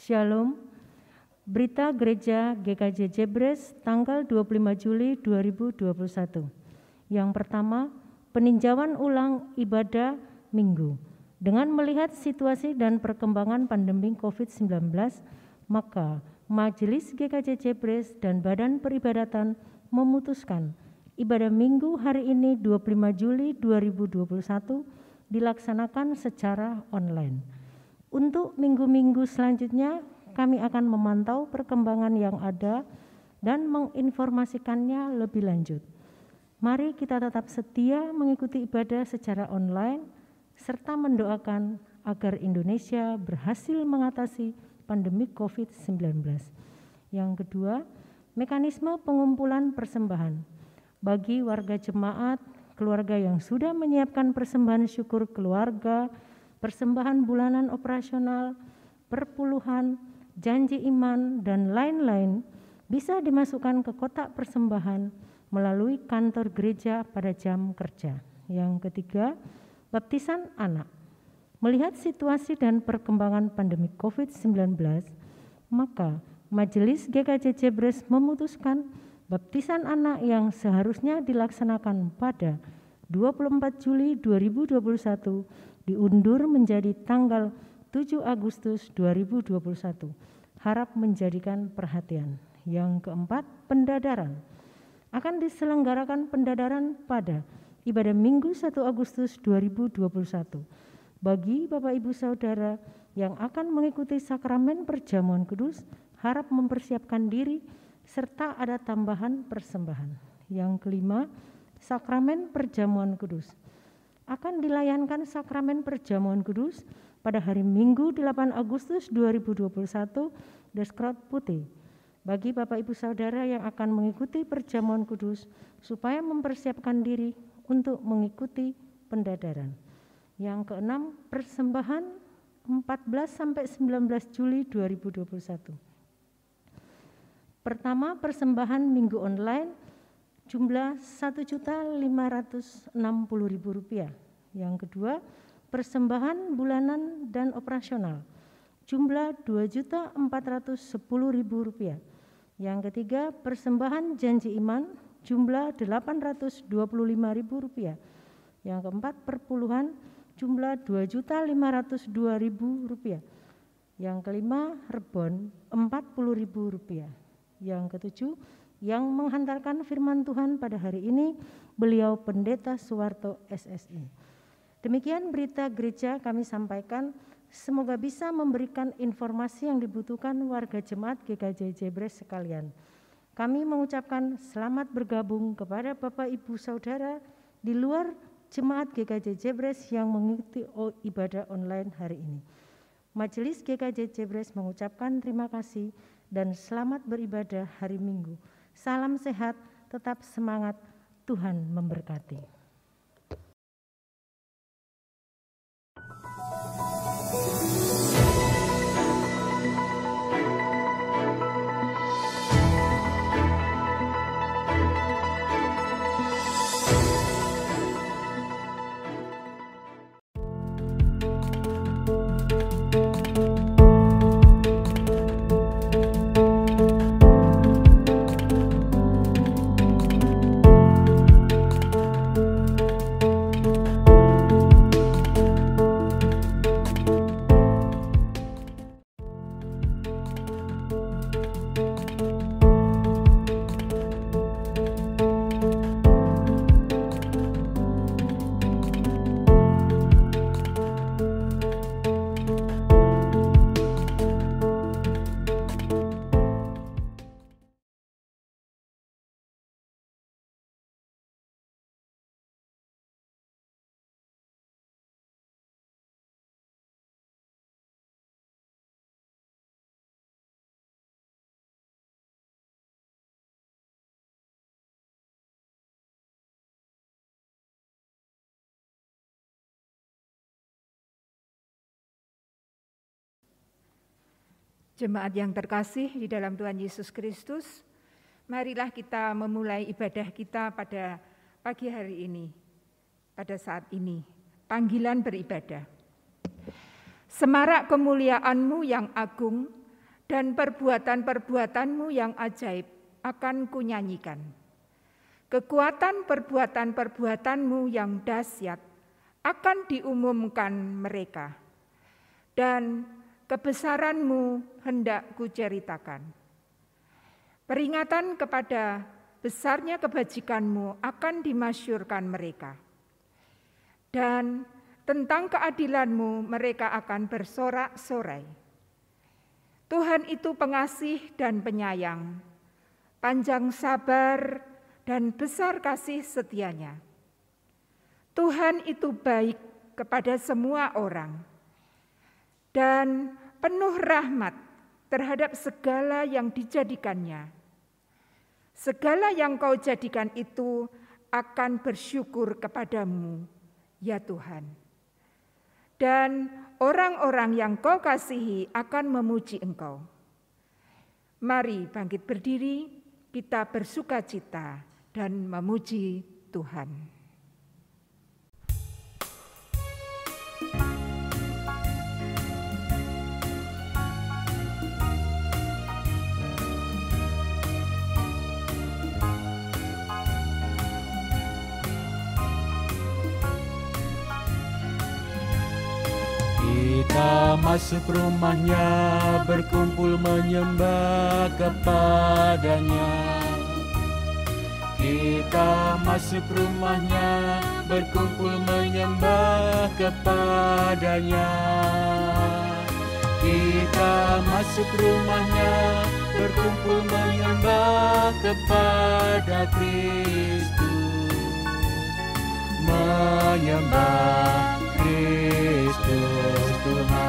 Shalom. Berita Gereja GKJ Jebres tanggal 25 Juli 2021. Yang pertama, peninjauan ulang ibadah Minggu. Dengan melihat situasi dan perkembangan pandemi COVID-19, maka Majelis GKJ Jebres dan Badan Peribadatan memutuskan ibadah Minggu hari ini 25 Juli 2021 dilaksanakan secara online. Untuk minggu-minggu selanjutnya, kami akan memantau perkembangan yang ada dan menginformasikannya lebih lanjut. Mari kita tetap setia mengikuti ibadah secara online, serta mendoakan agar Indonesia berhasil mengatasi pandemi COVID-19. Yang kedua, mekanisme pengumpulan persembahan. Bagi warga jemaat, keluarga yang sudah menyiapkan persembahan syukur keluarga, persembahan bulanan operasional, perpuluhan, janji iman, dan lain-lain bisa dimasukkan ke kotak persembahan melalui kantor gereja pada jam kerja. Yang ketiga, baptisan anak. Melihat situasi dan perkembangan pandemi COVID-19, maka Majelis GKJ Jebres memutuskan baptisan anak yang seharusnya dilaksanakan pada 24 Juli 2021 diundur menjadi tanggal 7 Agustus 2021. Harap menjadikan perhatian. Yang keempat, pendadaran. Akan diselenggarakan pendadaran pada ibadah Minggu 1 Agustus 2021. Bagi Bapak Ibu Saudara yang akan mengikuti sakramen perjamuan kudus, harap mempersiapkan diri serta ada tambahan persembahan. Yang kelima, sakramen perjamuan kudus. Akan dilayankan sakramen perjamuan kudus pada hari Minggu 8 Agustus 2021 Deskrot Putih. Bagi Bapak Ibu Saudara yang akan mengikuti perjamuan kudus supaya mempersiapkan diri untuk mengikuti pendadaran. Yang keenam, persembahan 14-19 Juli 2021. Pertama, persembahan Minggu online jumlah Rp1.560.000. Yang kedua, persembahan bulanan dan operasional jumlah Rp2.410.000. Yang ketiga, persembahan janji iman jumlah Rp825.000. Yang keempat, perpuluhan jumlah Rp2.502.000. Yang kelima, rebon Rp40.000. Yang ketujuh, yang menghantarkan firman Tuhan pada hari ini, beliau Pendeta Suwarto SSI. Demikian berita gereja kami sampaikan, semoga bisa memberikan informasi yang dibutuhkan warga jemaat GKJ Jebres sekalian. Kami mengucapkan selamat bergabung kepada Bapak Ibu Saudara di luar jemaat GKJ Jebres yang mengikuti ibadah online hari ini. Majelis GKJ Jebres mengucapkan terima kasih dan selamat beribadah hari Minggu. Salam sehat, tetap semangat, Tuhan memberkati. Jemaat yang terkasih di dalam Tuhan Yesus Kristus, marilah kita memulai ibadah kita pada pagi hari ini, pada saat ini, panggilan beribadah. Semarak kemuliaan-Mu yang agung, dan perbuatan-perbuatan-Mu yang ajaib akan kunyanyikan. Kekuatan perbuatan-perbuatan-Mu yang dahsyat akan diumumkan mereka, dan kebesaran-Mu hendak kuceritakan. Peringatan kepada besarnya kebajikan-Mu akan dimasyurkan mereka, dan tentang keadilan-Mu mereka akan bersorak-sorai. Tuhan itu pengasih dan penyayang, panjang sabar dan besar kasih setianya. Tuhan itu baik kepada semua orang dan penuh rahmat terhadap segala yang dijadikannya. Segala yang Kau jadikan itu akan bersyukur kepadamu, ya Tuhan. Dan orang-orang yang Kau kasihi akan memuji Engkau. Mari bangkit berdiri, kita bersukacita dan memuji Tuhan. Kita masuk rumahnya, berkumpul menyembah kepadanya. Kita masuk rumahnya, berkumpul menyembah kepadanya. Kita masuk rumahnya, berkumpul menyembah kepada Kristus. Menyembah Kristus Tuhan.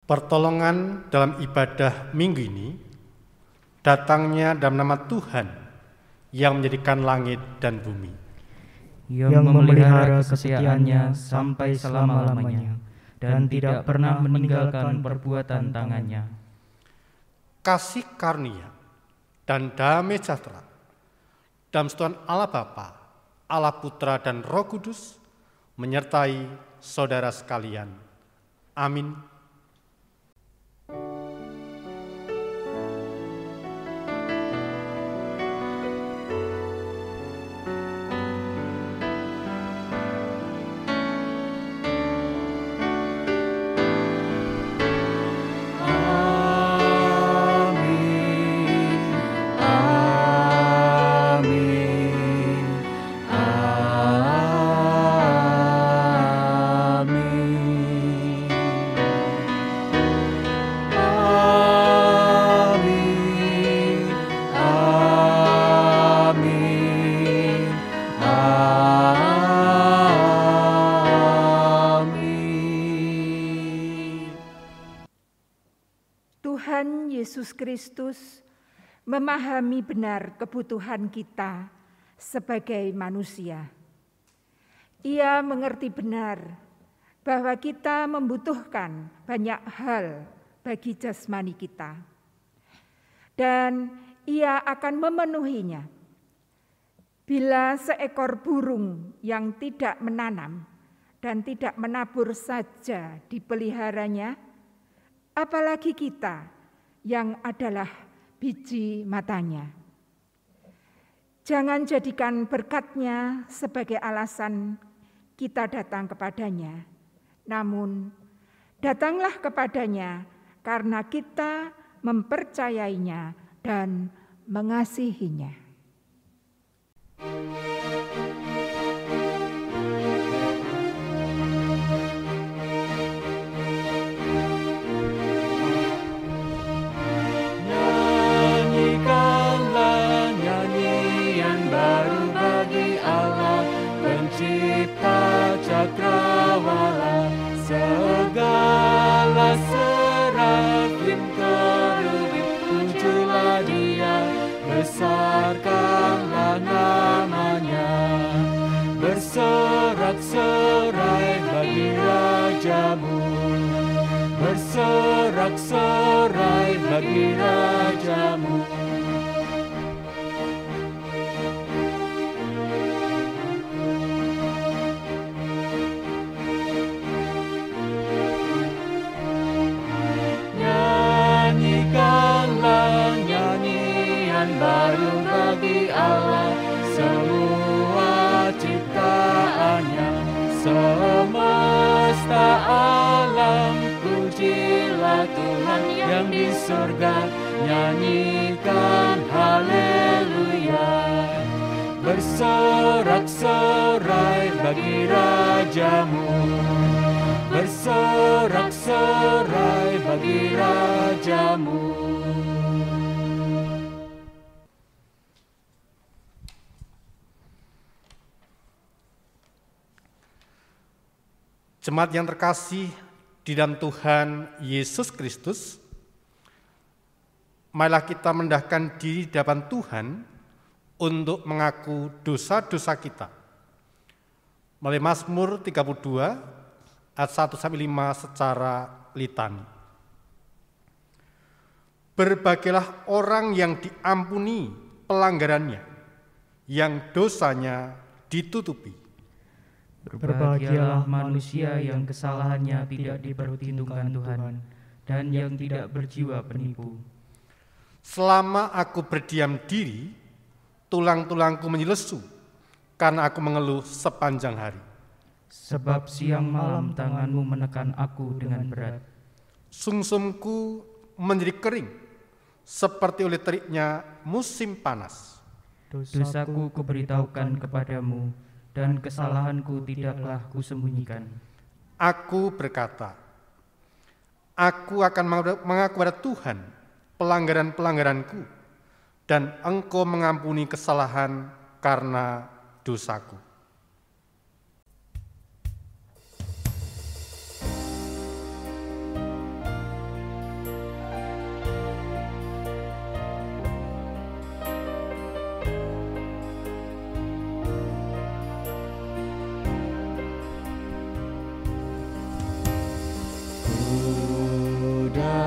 Pertolongan dalam ibadah minggu ini datangnya dalam nama Tuhan yang menjadikan langit dan bumi, yang memelihara kesetiaannya sampai selama-lamanya dan tidak pernah meninggalkan perbuatan tangannya. Kasih karunia dan damai sejahtera dalam Tuhan Allah Bapa, Allah Putra dan Roh Kudus menyertai saudara sekalian. Amin. Yesus Kristus memahami benar kebutuhan kita sebagai manusia. Ia mengerti benar bahwa kita membutuhkan banyak hal bagi jasmani kita, dan Ia akan memenuhinya. Bila seekor burung yang tidak menanam dan tidak menabur saja dipeliharanya, apalagi kita yang adalah biji matanya. Jangan jadikan berkat-Nya sebagai alasan kita datang kepadanya, namun datanglah kepadanya karena kita mempercayainya dan mengasihinya. Cakrawala, segala serafim kerubim, muncullah Dia, besarkanlah namanya, bersorak-sorai bagi Rajamu, bersorak-sorai bagi Rajamu. pencipta alam, pujilah Tuhan yang di surga, nyanyikan haleluya. Bersorak-sorai bagi rajamu, bersorak-sorai bagi rajamu. Jemaat yang terkasih di dalam Tuhan Yesus Kristus, marilah kita mendahkan diri di hadapan Tuhan untuk mengaku dosa-dosa kita. Melalui Mazmur 32 ayat 1-5 secara litani. Berbahagialah orang yang diampuni pelanggarannya, yang dosanya ditutupi. Berbahagialah manusia yang kesalahannya tidak diperhitungkan Tuhan, dan yang tidak berjiwa penipu. Selama aku berdiam diri, tulang-tulangku menyelesu, karena aku mengeluh sepanjang hari. Sebab siang malam tanganmu menekan aku dengan berat. Sungsumku menjadi kering, seperti oleh teriknya musim panas. Dosaku kuberitahukan kepadamu, dan kesalahanku tidaklah kusembunyikan. Aku berkata, aku akan mengaku pada Tuhan pelanggaran-pelanggaranku, dan Engkau mengampuni kesalahan karena dosaku.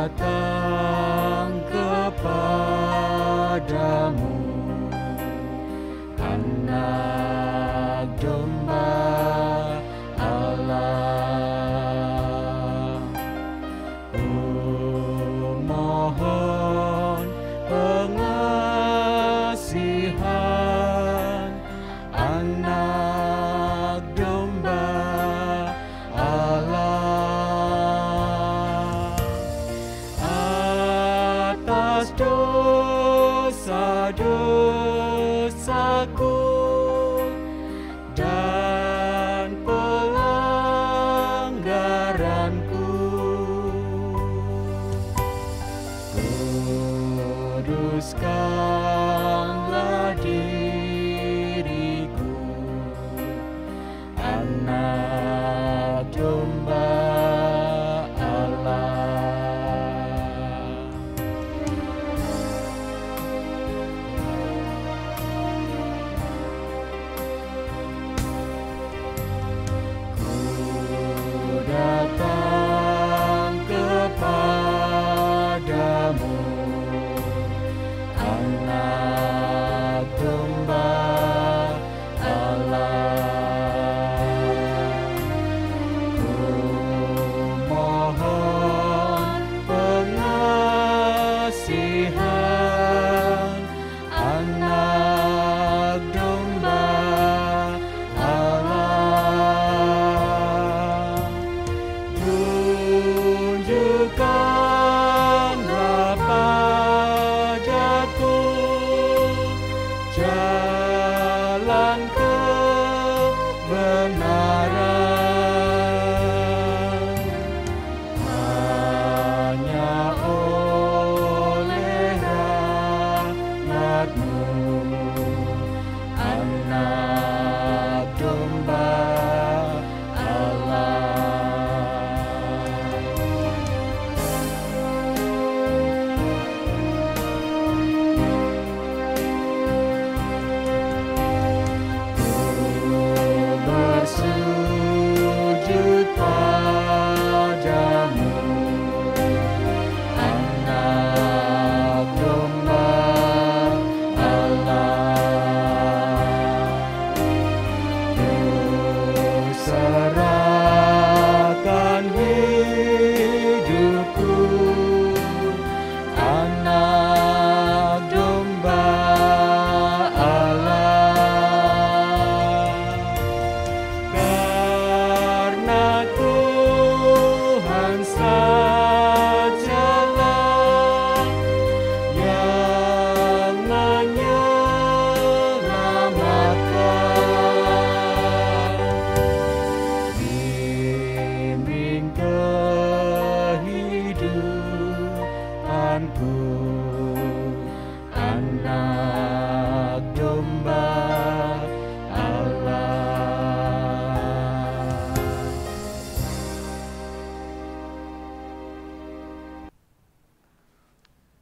Datang kepadamu, Anak Domba Allah. Ku mohon pengasihan, Anak Domba Allah. Dosa-dosaku dan pelanggaranku, kuduskanlah diriku, Anak Domba Allah. Datang kepadamu, Anak Domba Allah. Ku mohon pengasihan, Anak Domba Allah. Tunjukkanlah padaku jalan kebenaran, hanya oleh rahmat-Mu, Anak Domba Allah.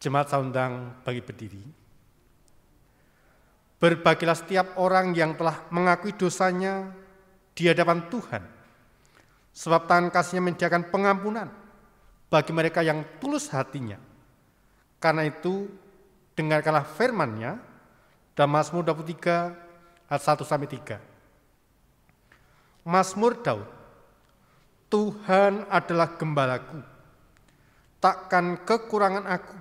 Jemaat saya undang bagi berdiri. Berbahagialah setiap orang yang telah mengakui dosanya di hadapan Tuhan, sebab tangan kasih-Nya menyediakan pengampunan bagi mereka yang tulus hatinya. Karena itu, dengarkanlah firman-Nya dalam Mazmur 23 ayat 1-3. Mazmur Daud, Tuhan adalah gembalaku, takkan kekurangan aku.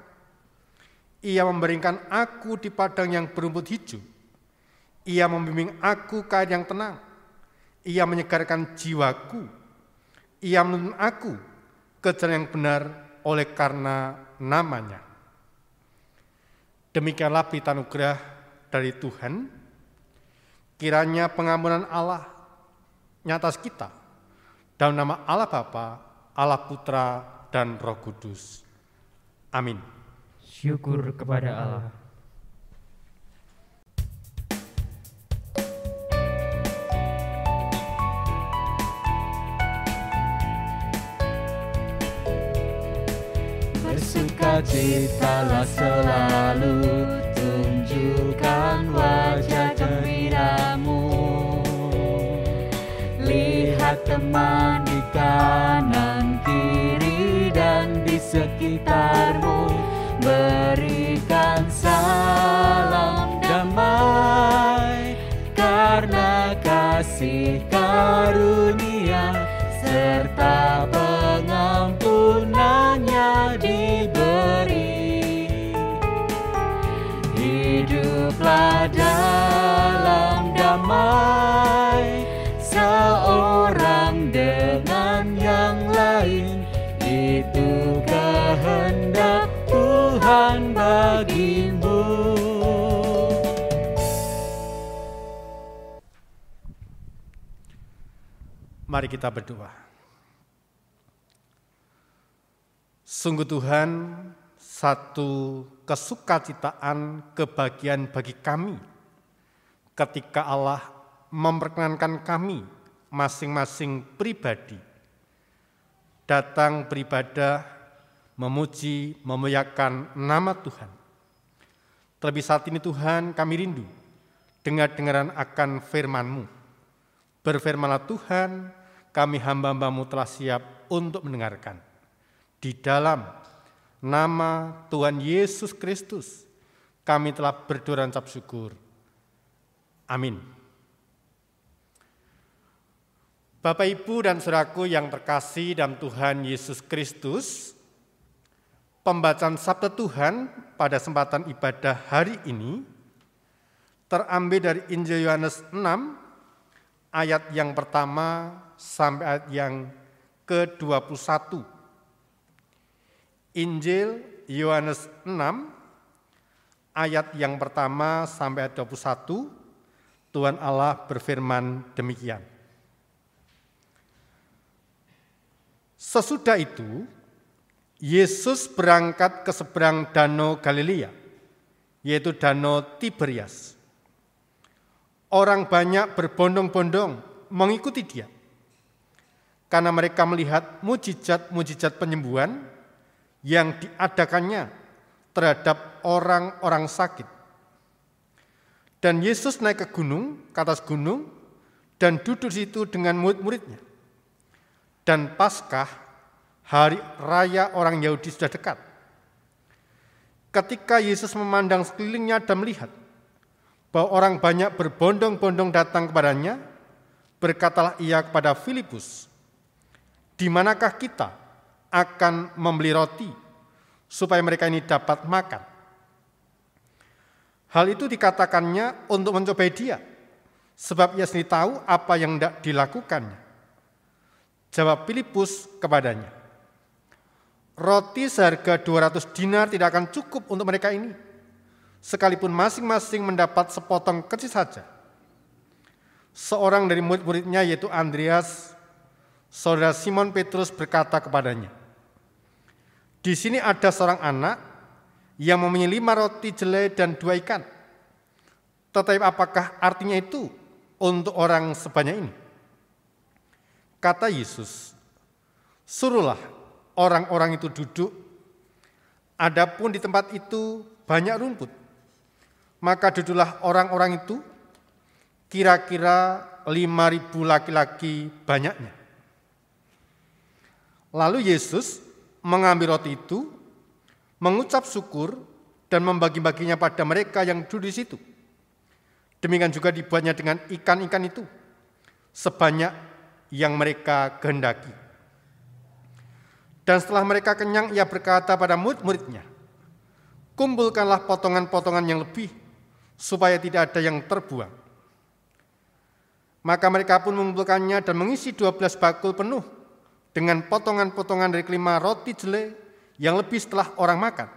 Ia membaringkan aku di padang yang berumput hijau. Ia membimbing aku ke air yang tenang. Ia menyegarkan jiwaku. Ia menuntun aku ke jalan yang benar oleh karena nama-Nya. Demikianlah berita anugerah dari Tuhan. Kiranya pengampunan Allah nyata atas kita, dalam nama Allah Bapa, Allah Putra, dan Roh Kudus. Amin. Syukur kepada Allah. Bersukacitalah selalu, tunjukkan wajah gembiramu. Lihat teman di kanan kiri dan di sekitarmu, berikan salam damai, karena kasih karunia serta pengampunan-Nya diberi. Hiduplah dalam damai, seorang dengan yang lain, itu kehendak Tuhan bagimu. Mari kita berdoa. Sungguh Tuhan, satu kesukacitaan, kebahagiaan bagi kami ketika Allah memperkenankan kami masing-masing pribadi datang beribadah, memuji, memuliakan nama Tuhan. Terlebih saat ini Tuhan, kami rindu dengar-dengaran akan firman-Mu. Berfirmanlah Tuhan, kami hamba-Hamba-Mu telah siap untuk mendengarkan. Di dalam nama Tuhan Yesus Kristus, kami telah berdoa dan ucap syukur. Amin. Bapak, Ibu, dan saudaraku yang terkasih dalam Tuhan Yesus Kristus, pembacaan Sabda Tuhan pada kesempatan ibadah hari ini terambil dari Injil Yohanes 6, ayat yang pertama sampai ayat yang ke-21. Injil Yohanes 6, ayat yang pertama sampai ayat 21, Tuhan Allah berfirman demikian. Sesudah itu, Yesus berangkat ke seberang danau Galilea, yaitu danau Tiberias. Orang banyak berbondong-bondong mengikuti Dia, karena mereka melihat mujizat-mujizat penyembuhan yang diadakannya terhadap orang-orang sakit. Dan Yesus naik ke atas gunung, dan duduk di situ dengan murid-muridnya. Dan Paskah, hari raya orang Yahudi, sudah dekat. Ketika Yesus memandang sekelilingnya dan melihat bahwa orang banyak berbondong-bondong datang kepadanya, berkatalah Ia kepada Filipus, "Di manakah kita akan membeli roti supaya mereka ini dapat makan?" Hal itu dikatakannya untuk mencobai Dia, sebab Ia sendiri tahu apa yang hendak dilakukannya. Jawab Filipus kepadanya, "Roti seharga 200 dinar tidak akan cukup untuk mereka ini, sekalipun masing-masing mendapat sepotong kecil saja." Seorang dari murid-muridnya, yaitu Andreas, saudara Simon Petrus, berkata kepadanya, "Di sini ada seorang anak yang mempunyai 5 roti jelai dan 2 ikan. Tetapi apakah artinya itu untuk orang sebanyak ini?" Kata Yesus, "Suruhlah orang-orang itu duduk." Adapun di tempat itu banyak rumput, maka duduklah orang-orang itu, kira-kira 5.000 laki-laki banyaknya. Lalu Yesus mengambil roti itu, mengucap syukur, dan membagi-baginya pada mereka yang duduk di situ. Demikian juga dibuatnya dengan ikan-ikan itu, sebanyak yang mereka kehendaki. Dan setelah mereka kenyang, ia berkata pada murid-muridnya, kumpulkanlah potongan-potongan yang lebih, supaya tidak ada yang terbuang. Maka mereka pun mengumpulkannya dan mengisi 12 bakul penuh dengan potongan-potongan dari kelima roti jelai yang lebih setelah orang makan.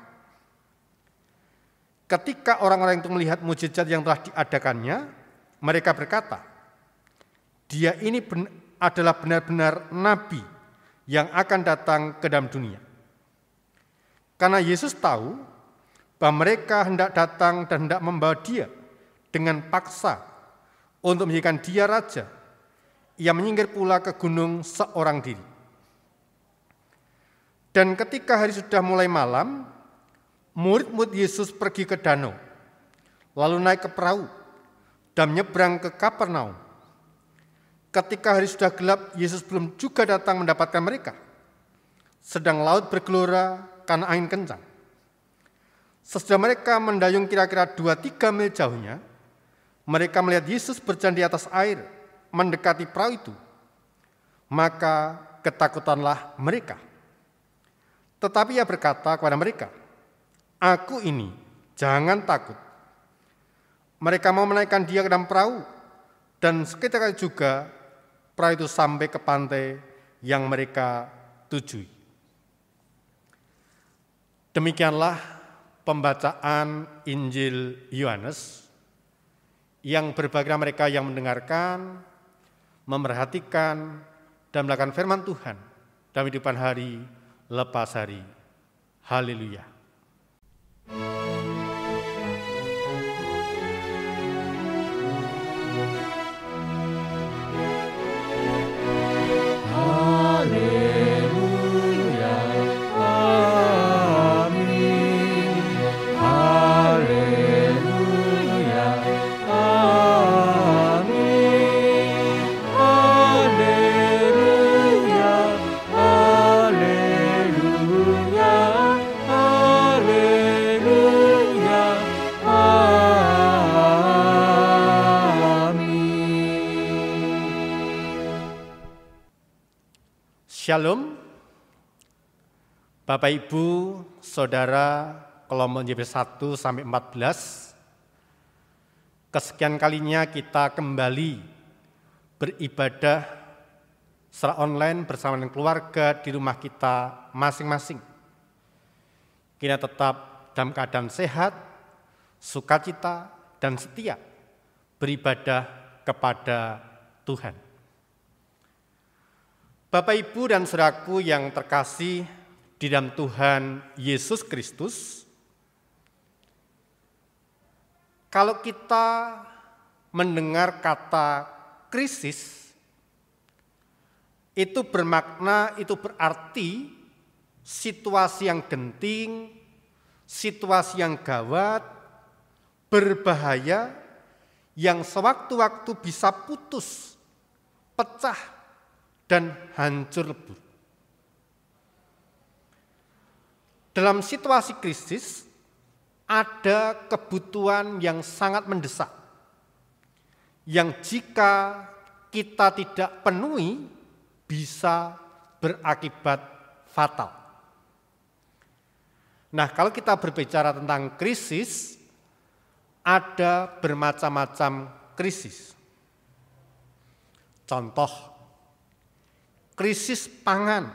Ketika orang-orang itu melihat mukjizat yang telah diadakannya, mereka berkata, dia ini adalah benar-benar nabi yang akan datang ke dalam dunia. Karena Yesus tahu bahwa mereka hendak datang dan hendak membawa dia dengan paksa untuk menjadikan dia raja, ia menyingkir pula ke gunung seorang diri. Dan ketika hari sudah mulai malam, murid-murid Yesus pergi ke danau, lalu naik ke perahu dan menyeberang ke Kapernaum. Ketika hari sudah gelap, Yesus belum juga datang mendapatkan mereka. Sedang laut bergelora karena angin kencang. Sesudah mereka mendayung kira-kira 2-3 mil jauhnya, mereka melihat Yesus berjalan di atas air, mendekati perahu itu. Maka ketakutanlah mereka. Tetapi ia berkata kepada mereka, aku ini, jangan takut. Mereka mau menaikkan dia ke dalam perahu, dan seketika juga perahu itu sampai ke pantai yang mereka tujui. Demikianlah pembacaan Injil Yohanes, yang berbahagia mereka yang mendengarkan, memerhatikan, dan melakukan firman Tuhan dalam kehidupan hari lepas hari. Haleluya. Shalom, Bapak Ibu, Saudara, kelompok JP 1-14. Kesekian kalinya kita kembali beribadah secara online bersama dengan keluarga di rumah kita masing-masing. Kita tetap dalam keadaan sehat, sukacita, dan setia beribadah kepada Tuhan. Bapak, Ibu, dan saudaraku yang terkasih di dalam Tuhan Yesus Kristus, kalau kita mendengar kata krisis, itu bermakna, itu berarti situasi yang genting, situasi yang gawat, berbahaya, yang sewaktu-waktu bisa putus, pecah, dan hancur lebur. Dalam situasi krisis, ada kebutuhan yang sangat mendesak, yang jika kita tidak penuhi, bisa berakibat fatal. Nah, kalau kita berbicara tentang krisis, ada bermacam-macam krisis. Contoh, krisis pangan.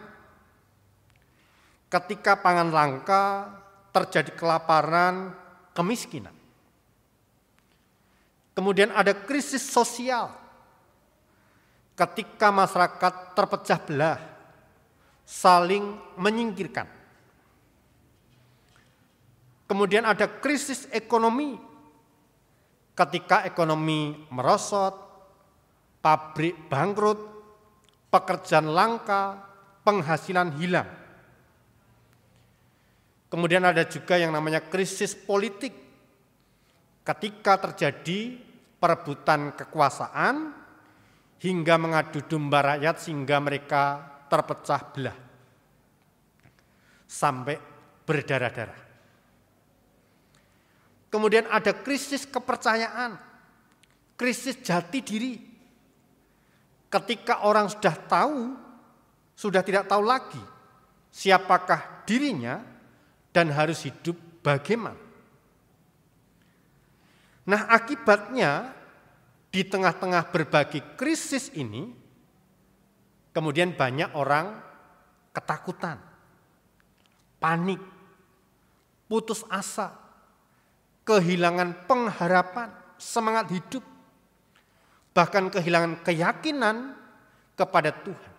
Ketika pangan langka, terjadi kelaparan, kemiskinan. Kemudian ada krisis sosial. Ketika masyarakat terpecah belah, saling menyingkirkan. Kemudian ada krisis ekonomi. Ketika ekonomi merosot, pabrik bangkrut, pekerjaan langka, penghasilan hilang. Kemudian ada juga yang namanya krisis politik. Ketika terjadi perebutan kekuasaan hingga mengadu domba rakyat sehingga mereka terpecah belah sampai berdarah-darah. Kemudian ada krisis kepercayaan, krisis jati diri. Ketika orang sudah tahu, sudah tidak tahu lagi siapakah dirinya dan harus hidup bagaimana. Nah, akibatnya di tengah-tengah berbagai krisis ini, kemudian banyak orang ketakutan, panik, putus asa, kehilangan pengharapan, semangat hidup, bahkan kehilangan keyakinan kepada Tuhan.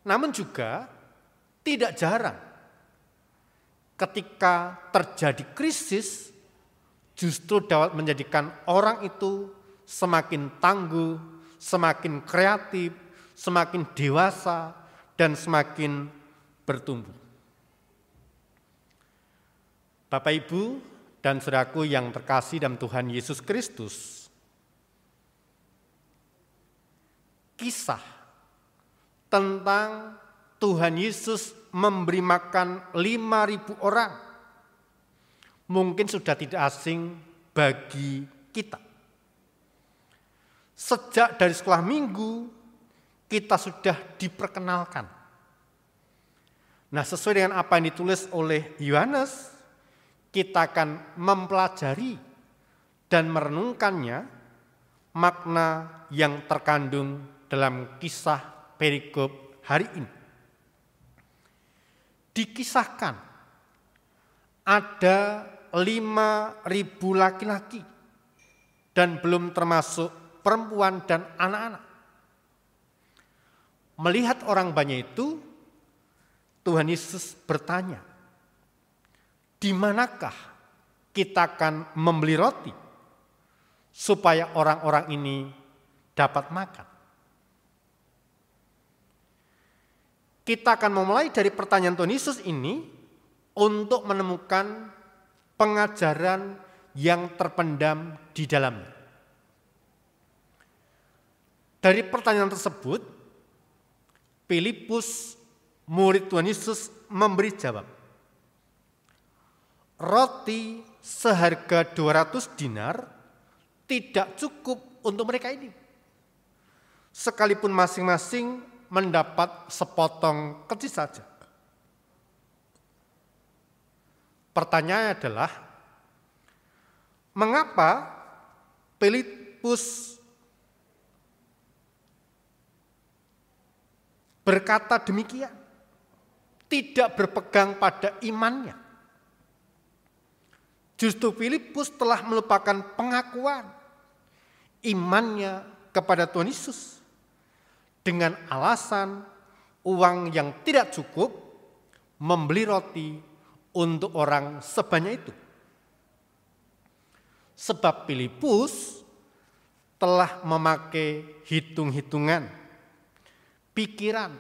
Namun juga tidak jarang ketika terjadi krisis, justru dapat menjadikan orang itu semakin tangguh, semakin kreatif, semakin dewasa, dan semakin bertumbuh. Bapak, Ibu, dan saudaraku yang terkasih dalam Tuhan Yesus Kristus, kisah tentang Tuhan Yesus memberi makan 5.000 orang mungkin sudah tidak asing bagi kita. Sejak dari sekolah minggu, kita sudah diperkenalkan. Nah, sesuai dengan apa yang ditulis oleh Yohanes, kita akan mempelajari dan merenungkannya makna yang terkandung dalam kisah perikop hari ini. Dikisahkan ada 5.000 laki-laki dan belum termasuk perempuan dan anak-anak. Melihat orang banyak itu, Tuhan Yesus bertanya, di manakah kita akan membeli roti supaya orang-orang ini dapat makan? Kita akan memulai dari pertanyaan Tuhan Yesus ini untuk menemukan pengajaran yang terpendam di dalamnya. Dari pertanyaan tersebut, Filipus, murid Tuhan Yesus, memberi jawab. Roti seharga 200 dinar tidak cukup untuk mereka ini. Sekalipun masing-masing mendapat sepotong kecil saja. Pertanyaannya adalah, mengapa Filipus berkata demikian? Tidak berpegang pada imannya. Justru Filipus telah melupakan pengakuan imannya kepada Tuhan Yesus dengan alasan uang yang tidak cukup membeli roti untuk orang sebanyak itu. Sebab Filipus telah memakai hitung-hitungan, pikiran,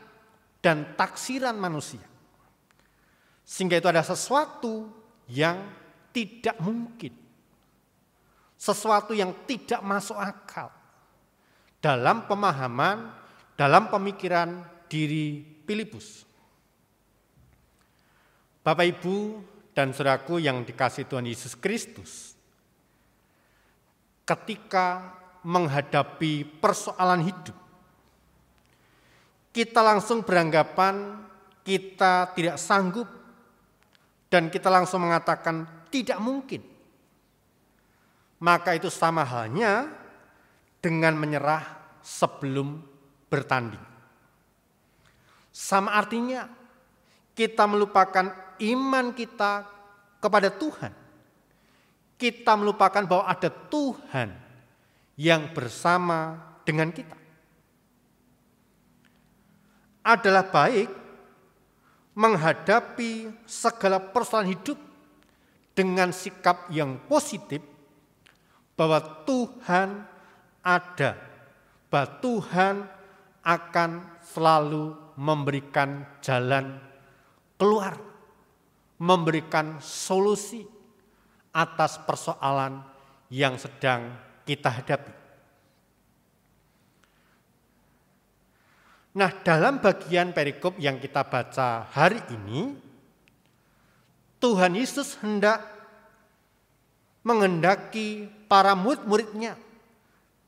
dan taksiran manusia. Sehingga itu ada sesuatu yang tidak mungkin. Sesuatu yang tidak masuk akal dalam pemahaman, dalam pemikiran diri Filipus. Bapak, Ibu, dan saudaraku yang dikasihi Tuhan Yesus Kristus, ketika menghadapi persoalan hidup, kita langsung beranggapan kita tidak sanggup dan kita langsung mengatakan tidak mungkin. Maka itu sama halnya dengan menyerah sebelum bertanding. Sama artinya kita melupakan iman kita kepada Tuhan. Kita melupakan bahwa ada Tuhan yang bersama dengan kita. Adalah baik menghadapi segala persoalan hidup dengan sikap yang positif bahwa Tuhan ada, bahwa Tuhan akan selalu memberikan jalan keluar, memberikan solusi atas persoalan yang sedang kita hadapi. Nah, dalam bagian perikop yang kita baca hari ini, Tuhan Yesus menghendaki para murid-muridnya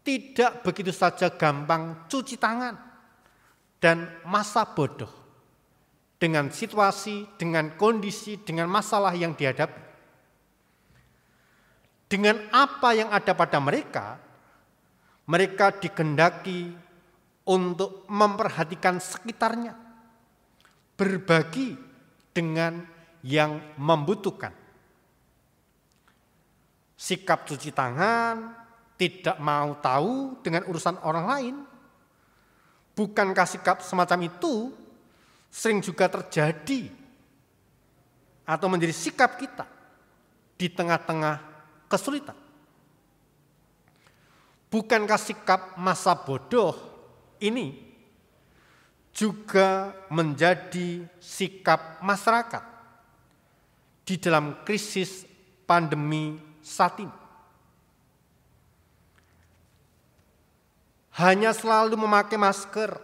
tidak begitu saja gampang cuci tangan dan masa bodoh dengan situasi, dengan kondisi, dengan masalah yang dihadapi. Dengan apa yang ada pada mereka, mereka dikehendaki untuk memperhatikan sekitarnya, berbagi dengan yang membutuhkan. Sikap cuci tangan, tidak mau tahu dengan urusan orang lain. Bukankah sikap semacam itu sering juga terjadi atau menjadi sikap kita di tengah-tengah kesulitan? Bukankah sikap masa bodoh ini juga menjadi sikap masyarakat di dalam krisis pandemi saat ini? Hanya selalu memakai masker,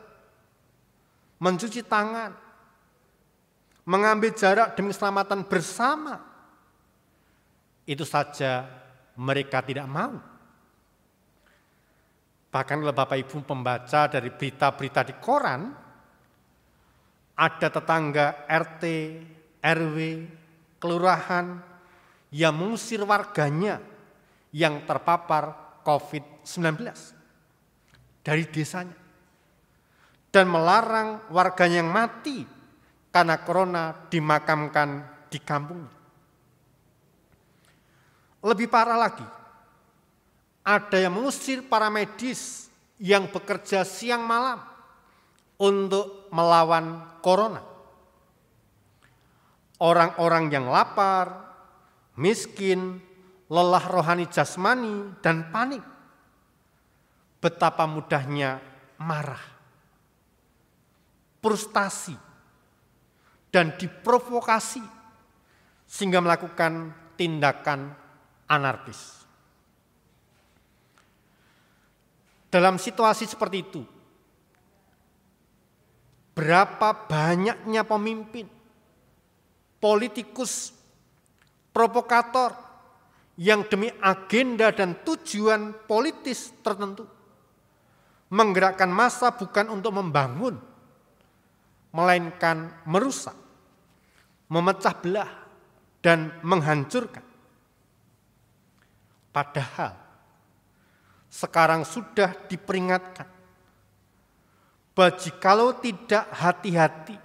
mencuci tangan, mengambil jarak demi keselamatan bersama, itu saja mereka tidak mau. Bahkan kalau Bapak Ibu pembaca dari berita-berita di koran, ada tetangga RT, RW, kelurahan yang mengusir warganya yang terpapar COVID-19 dari desanya dan melarang warganya yang mati karena corona dimakamkan di kampungnya. Lebih parah lagi, ada yang mengusir para medis yang bekerja siang malam untuk melawan corona. Orang-orang yang lapar, miskin, lelah rohani jasmani, dan panik. Betapa mudahnya marah, frustasi, dan diprovokasi sehingga melakukan tindakan anarkis. Dalam situasi seperti itu, berapa banyaknya pemimpin, politikus, provokator yang demi agenda dan tujuan politis tertentu menggerakkan massa bukan untuk membangun, melainkan merusak, memecah belah, dan menghancurkan. Padahal sekarang sudah diperingatkan bahwa jikalau tidak hati-hati,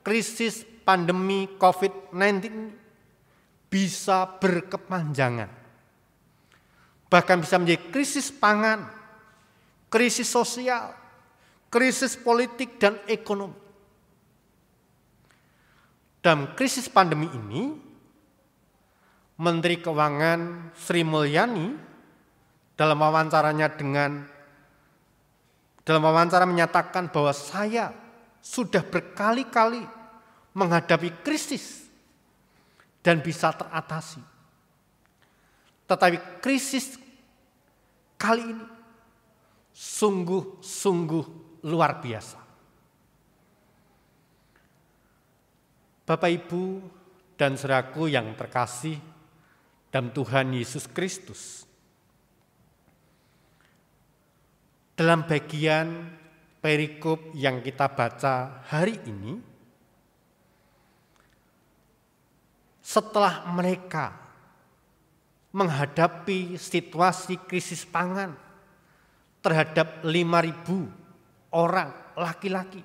krisis pandemi COVID-19 ini bisa berkepanjangan. Bahkan bisa menjadi krisis pangan, krisis sosial, krisis politik dan ekonomi. Dalam krisis pandemi ini, Menteri Keuangan Sri Mulyani dalam wawancara menyatakan bahwa saya sudah berkali-kali menghadapi krisis dan bisa teratasi. Tetapi krisis kali ini sungguh-sungguh luar biasa. Bapak, Ibu, dan saudaraku yang terkasih dalam Tuhan Yesus Kristus, dalam bagian perikop yang kita baca hari ini, setelah mereka menghadapi situasi krisis pangan terhadap 5.000 orang laki-laki,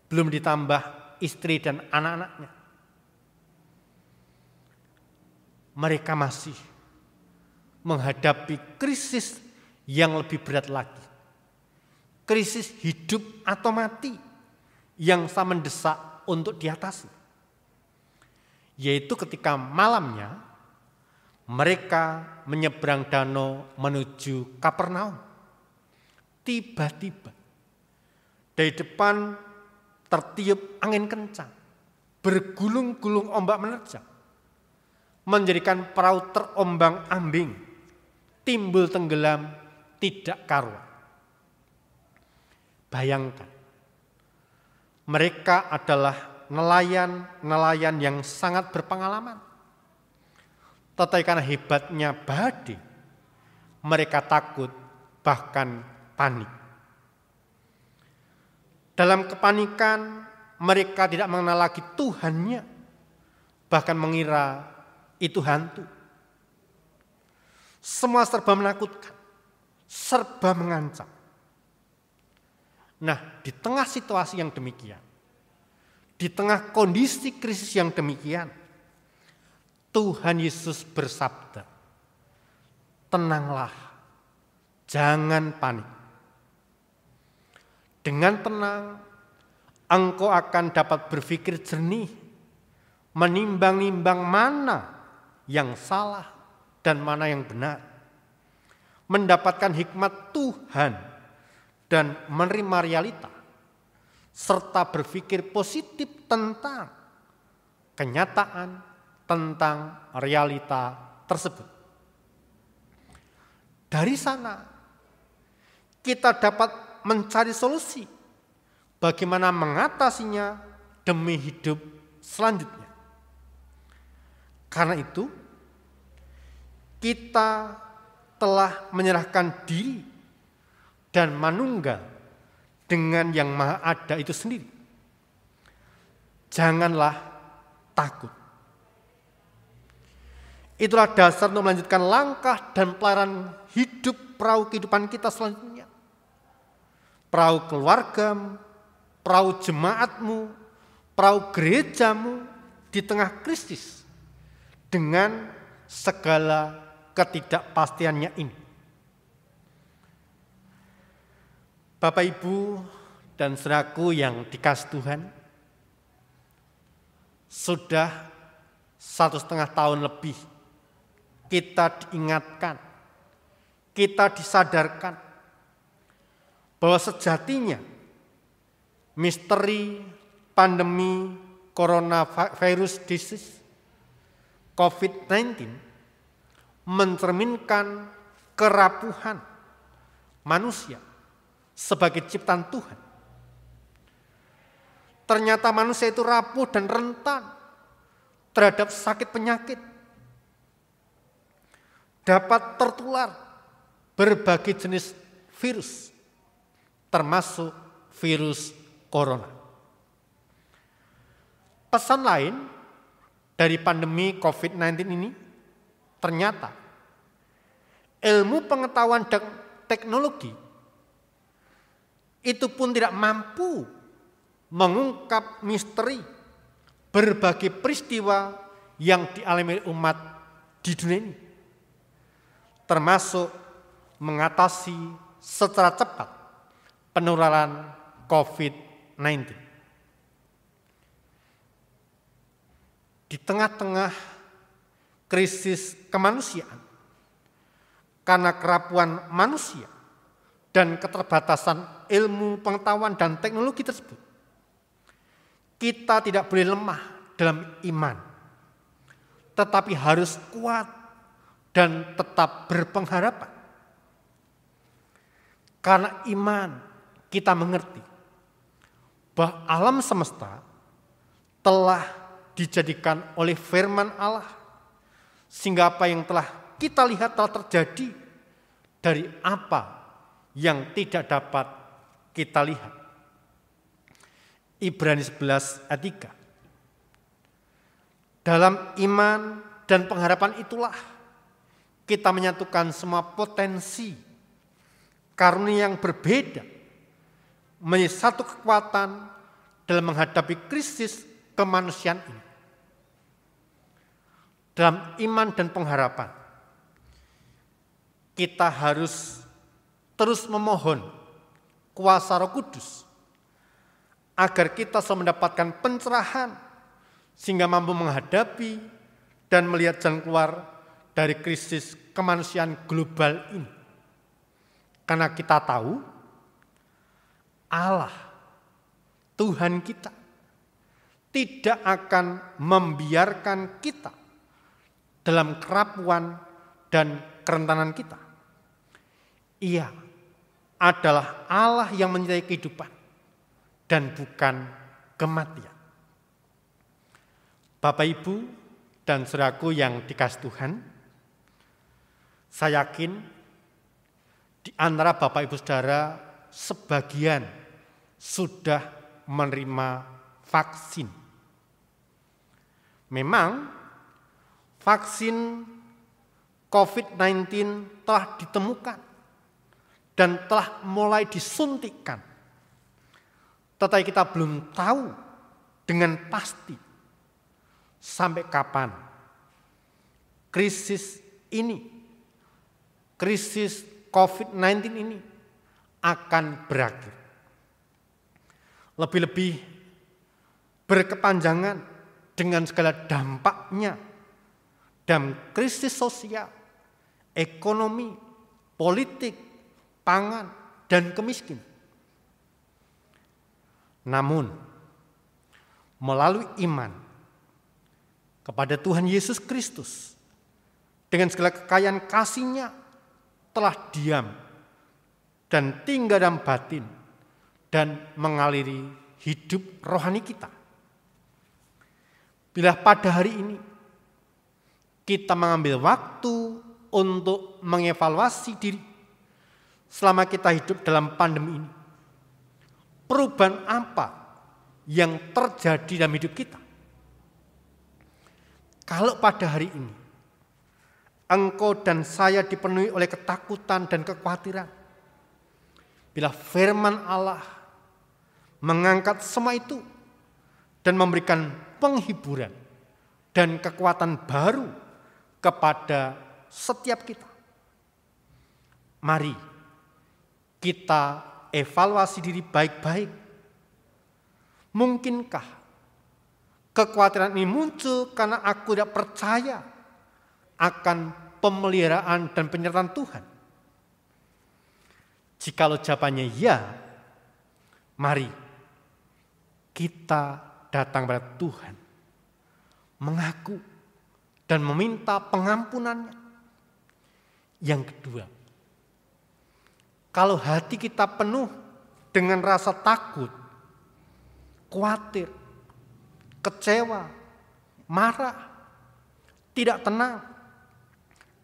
belum ditambah istri dan anak-anaknya, mereka masih menghadapi krisis yang lebih berat lagi, krisis hidup atau mati yang sangat mendesak untuk diatasi, yaitu ketika malamnya mereka menyeberang danau menuju Kapernaum. Tiba-tiba dari depan tertiup angin kencang, bergulung-gulung ombak menerjang, menjadikan perahu terombang-ambing, timbul tenggelam, tidak karuan. Bayangkan, mereka adalah nelayan-nelayan yang sangat berpengalaman. Tetapi karena hebatnya badai, mereka takut, bahkan panik. Dalam kepanikan, mereka tidak mengenal lagi Tuhannya, bahkan mengira itu hantu. Semua serba menakutkan, serba mengancam. Nah, di tengah situasi yang demikian, di tengah kondisi krisis yang demikian, Tuhan Yesus bersabda, "Tenanglah, jangan panik. Dengan tenang, engkau akan dapat berpikir jernih, menimbang-nimbang mana yang salah dan mana yang benar, mendapatkan hikmat Tuhan dan menerima realita, serta berpikir positif tentang kenyataan, tentang realita tersebut. Dari sana, kita dapat mencari solusi bagaimana mengatasinya demi hidup selanjutnya. Karena itu, kita telah menyerahkan diri dan manunggal dengan Yang Maha Ada itu sendiri. Janganlah takut. Itulah dasar untuk melanjutkan langkah dan pelayanan hidup perahu kehidupan kita selanjutnya. Perahu keluargamu, perahu jemaatmu, perahu gerejamu di tengah krisis dengan segala ketidakpastiannya ini. Bapak, Ibu, dan saudaraku yang dikasihi Tuhan, sudah 1,5 tahun lebih kita diingatkan, kita disadarkan bahwa sejatinya misteri pandemi coronavirus disease COVID-19 mencerminkan kerapuhan manusia sebagai ciptaan Tuhan. Ternyata manusia itu rapuh dan rentan terhadap sakit penyakit, dapat tertular berbagai jenis virus, termasuk virus corona. Pesan lain dari pandemi COVID-19 ini, ternyata ilmu pengetahuan dan teknologi itu pun tidak mampu mengungkap misteri berbagai peristiwa yang dialami umat di dunia ini, termasuk mengatasi secara cepat penularan COVID-19. Di tengah-tengah krisis kemanusiaan, karena kerapuhan manusia dan keterbatasan ilmu pengetahuan dan teknologi tersebut, kita tidak boleh lemah dalam iman, tetapi harus kuat dan tetap berpengharapan. Karena iman, kita mengerti bahwa alam semesta telah dijadikan oleh firman Allah, sehingga apa yang telah kita lihat telah terjadi dari apa yang tidak dapat kita lihat. Ibrani 11 ayat 3. Dalam iman dan pengharapan itulah kita menyatukan semua potensi karunia yang berbeda menjadi satu kekuatan dalam menghadapi krisis kemanusiaan ini. Dalam iman dan pengharapan, kita harus terus memohon kuasa Roh Kudus agar kita selalu mendapatkan pencerahan sehingga mampu menghadapi dan melihat jalan keluar dari krisis kemanusiaan global ini. Karena kita tahu Allah Tuhan kita tidak akan membiarkan kita dalam kerapuan dan kerentanan kita. Ia adalah Allah yang menyertai kehidupan dan bukan kematian. Bapak, Ibu, dan saudaraku yang dikasihi Tuhan, saya yakin di antara Bapak, Ibu, saudara sebagian sudah menerima vaksin. Memang vaksin COVID-19 telah ditemukan dan telah mulai disuntikkan. Tetapi kita belum tahu dengan pasti sampai kapan krisis ini, krisis COVID-19 ini akan berakhir. Lebih-lebih berkepanjangan dengan segala dampaknya dan krisis sosial, ekonomi, politik, pangan, dan kemiskinan. Namun, melalui iman kepada Tuhan Yesus Kristus, dengan segala kekayaan kasih-Nya telah diam dan tinggal dalam batin dan mengaliri hidup rohani kita. Bila pada hari ini kita mengambil waktu untuk mengevaluasi diri selama kita hidup dalam pandemi ini, perubahan apa yang terjadi dalam hidup kita? Kalau pada hari ini engkau dan saya dipenuhi oleh ketakutan dan kekhawatiran, bila firman Allah mengangkat semua itu dan memberikan penghiburan dan kekuatan baru kepada setiap kita, mari kita evaluasi diri baik-baik. Mungkinkah kekhawatiran ini muncul karena aku tidak percaya akan pemeliharaan dan penyertaan Tuhan? Jikalau jawabannya ya, mari kita datang kepada Tuhan, mengaku dan meminta pengampunannya. Yang kedua, kalau hati kita penuh dengan rasa takut, khawatir, kecewa, marah, tidak tenang,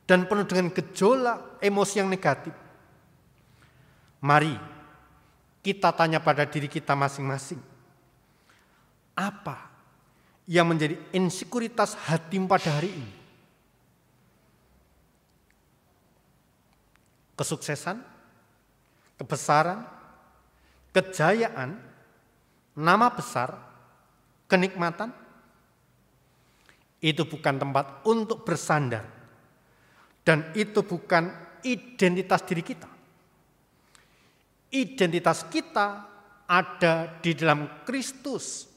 dan penuh dengan gejolak emosi yang negatif, mari kita tanya pada diri kita masing-masing, apa yang menjadi insekuritas hati pada hari ini? Kesuksesan, kebesaran, kejayaan, nama besar, kenikmatan, itu bukan tempat untuk bersandar. Dan itu bukan identitas diri kita. Identitas kita ada di dalam Kristus.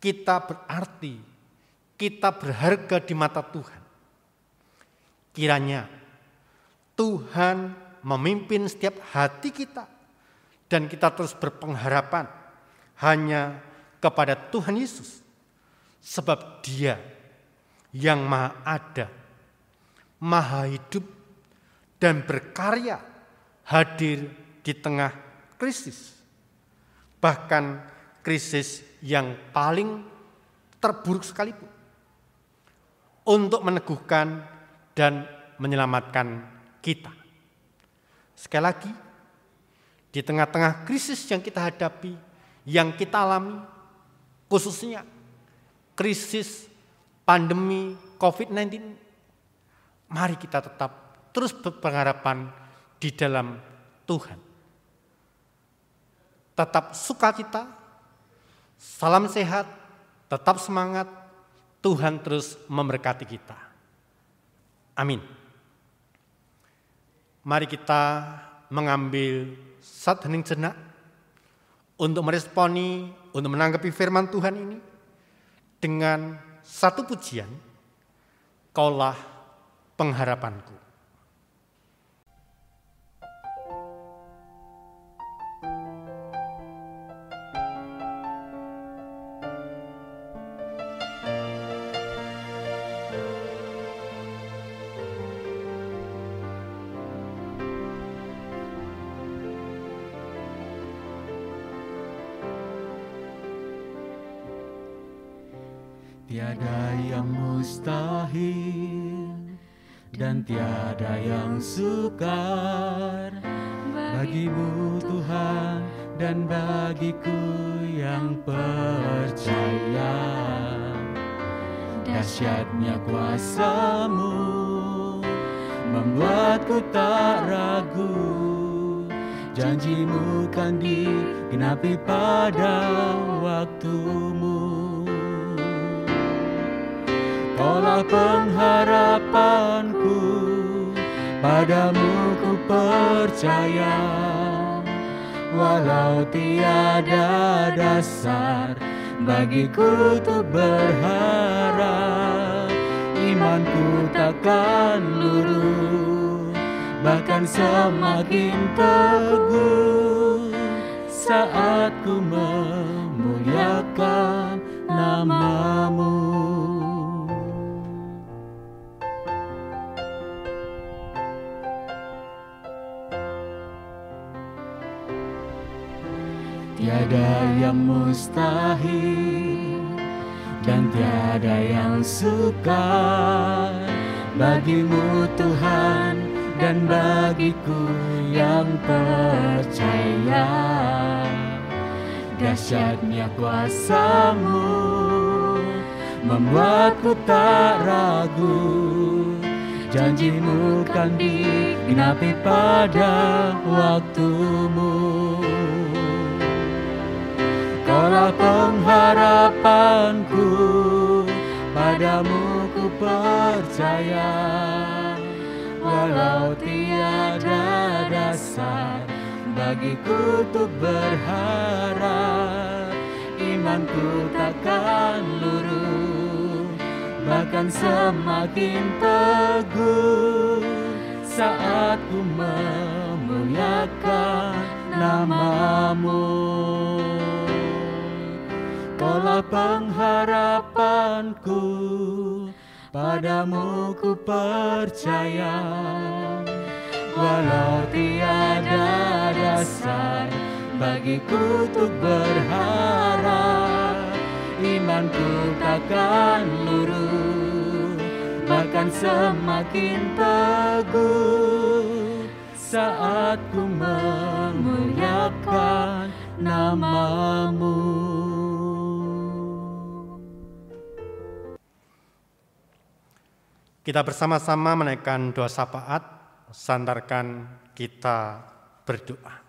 Kita berarti, kita berharga di mata Tuhan. Kiranya Tuhan memimpin setiap hati kita dan kita terus berpengharapan hanya kepada Tuhan Yesus, sebab Dia yang Maha Ada, Maha Hidup dan berkarya hadir di tengah krisis, bahkan krisis yang paling terburuk sekalipun, untuk meneguhkan dan menyelamatkan kita. Sekali lagi, di tengah-tengah krisis yang kita hadapi, yang kita alami, khususnya krisis pandemi COVID-19, mari kita tetap terus berpengharapan di dalam Tuhan. Tetap sukacita, salam sehat, tetap semangat, Tuhan terus memberkati kita. Amin. Mari kita mengambil satu hening jenak untuk meresponi, untuk menanggapi firman Tuhan ini dengan satu pujian, Kaulah pengharapanku. Tiada yang mustahil dan tiada yang sukar bagimu Tuhan dan bagiku yang percaya. Dahsyatnya kuasa-Mu membuatku tak ragu. Janji-Mu kan digenapi pada waktu-Mu. Kaulah pengharapanku, padamu ku percaya. Walau tiada dasar bagiku untuk berharap, imanku takkan luruh, bahkan semakin teguh saat ku memuliakan nama-Mu. Tiada yang mustahil dan tiada yang sukar bagimu Tuhan dan bagiku yang percaya. Dahsyatnya kuasa-Mu membuatku tak ragu. Janji-Mu kan digenapi pada waktu-Mu. Kaulah pengharapanku, padamu ku percaya. Walau tiada dasar bagiku untuk berharap, imanku takkan luruh, bahkan semakin teguh saat ku memuliakan nama-Mu. Kaulah pengharapanku, padamu ku percaya. Walau tiada dasar bagiku untuk berharap, imanku takkan luruh, bahkan semakin teguh saat ku memuliakan nama-Mu. Kita bersama-sama menaikkan doa syafaat, sandarkan kita berdoa.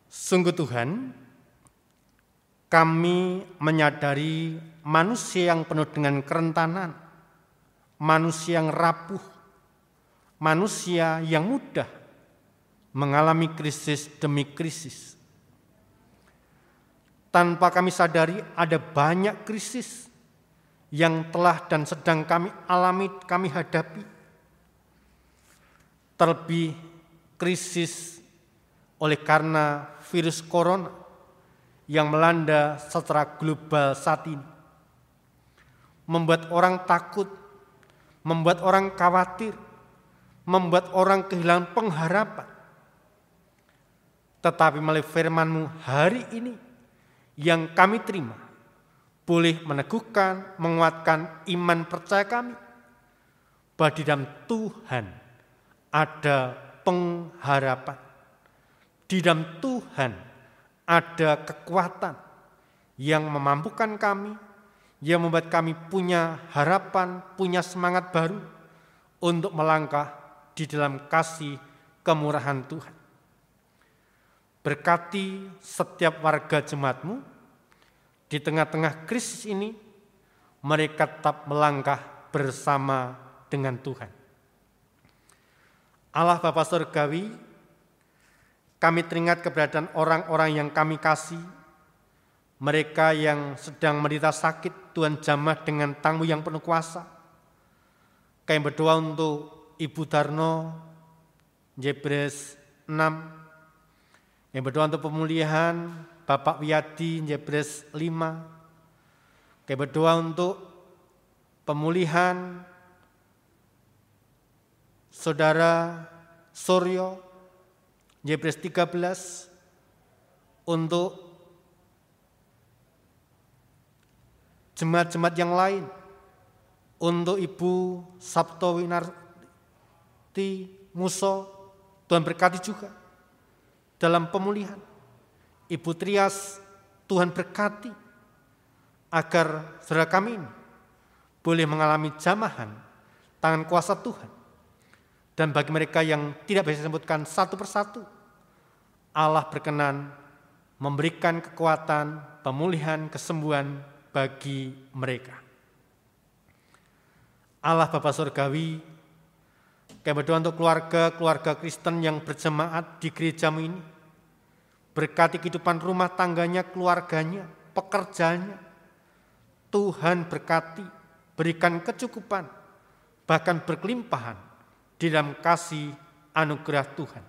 Sungguh Tuhan, kami menyadari manusia yang penuh dengan kerentanan, manusia yang rapuh, manusia yang mudah mengalami krisis demi krisis. Tanpa kami sadari ada banyak krisis yang telah dan sedang kami alami, kami hadapi. Terlebih krisis oleh karena virus corona yang melanda secara global saat ini. Membuat orang takut, membuat orang khawatir, membuat orang kehilangan pengharapan. Tetapi melalui firman-Mu hari ini yang kami terima, boleh meneguhkan, menguatkan iman percaya kami bahwa di dalam Tuhan ada pengharapan. Di dalam Tuhan ada kekuatan yang memampukan kami, yang membuat kami punya harapan, punya semangat baru untuk melangkah di dalam kasih kemurahan Tuhan. Berkati setiap warga jemaat-Mu. Di tengah-tengah krisis ini, mereka tetap melangkah bersama dengan Tuhan. Allah Bapa Surgawi, kami teringat keberadaan orang-orang yang kami kasih, mereka yang sedang menderita sakit, Tuhan jamah dengan tangan-Mu yang penuh kuasa. Kami berdoa untuk Ibu Darno, Jebres 6, yang berdoa untuk pemulihan Bapak Wiyadi, Jebres 5. Kami berdoa untuk pemulihan Saudara Suryo, Jebres 13. Untuk jemaat-jemaat yang lain, untuk Ibu Sabto Winarti Muso, Tuhan berkati juga dalam pemulihan. Ibu Trias, Tuhan berkati agar saudara kami ini boleh mengalami jamahan tangan kuasa Tuhan. Dan bagi mereka yang tidak bisa disebutkan satu persatu, Allah berkenan memberikan kekuatan, pemulihan, kesembuhan bagi mereka. Allah Bapa Surgawi, kami berdoa untuk keluarga Kristen yang berjemaat di gerejamu ini. Berkati kehidupan rumah tangganya, keluarganya, pekerjaannya. Tuhan berkati, berikan kecukupan, bahkan berkelimpahan di dalam kasih anugerah Tuhan.